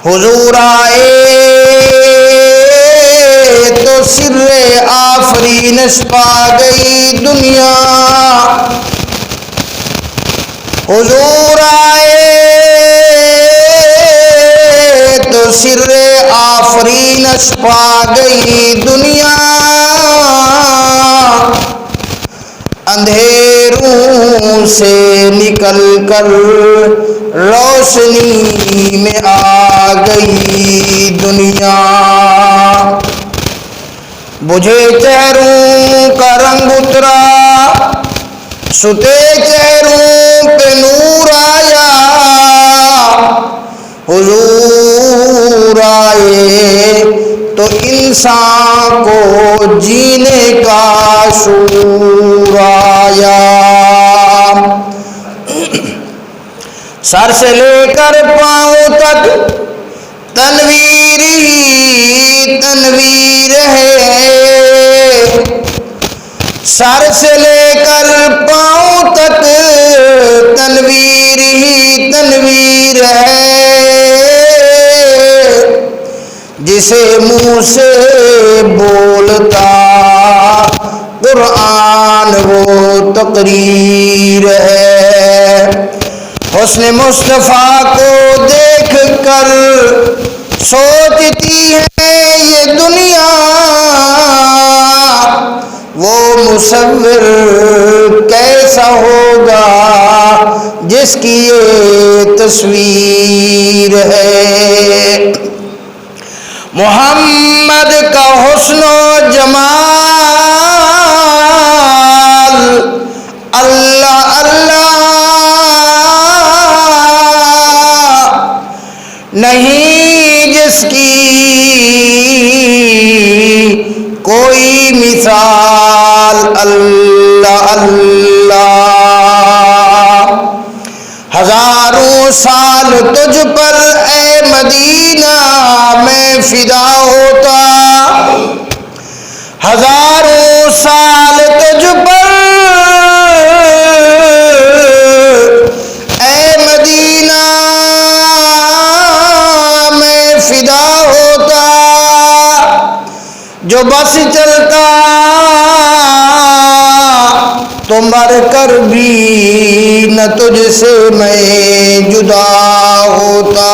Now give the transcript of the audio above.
حضور آئے تو سر آفرینش پا گئی دنیا، حضور آئے تو سر آفرینش پا گئی دنیا، اندھیروں سے نکل کر روشنی میں آ گئی دنیا، بجھے چہروں کا رنگ اترا، ستے چہروں پہ نور آیا، حضور آئے تو انسان کو جینے کا شعور آیا، سر سے لے کر پاؤں تک تنویر ہی تنویر ہے، سر سے لے کر پاؤں تک تنویر ہی تنویر ہے، جسے منہ سے بولتا قرآن وہ تقریر ہے، حسن مصطفیٰ کو دیکھ کر سوچتی ہے یہ دنیا، وہ مصور کیسا ہوگا جس کی یہ تصویر ہے، محمد کا حسن و جمال اللہ اللہ نہیں جس کی کوئی مثال اللہ اللہ، ہزاروں سال تجھ پر اے مدینہ میں فدا ہوتا، ہزاروں سال تجھ پر اے مدینہ میں فدا ہوتا، جو بس چلتا تو مر کر بھی نہ تجھ سے میں جدا ہوتا،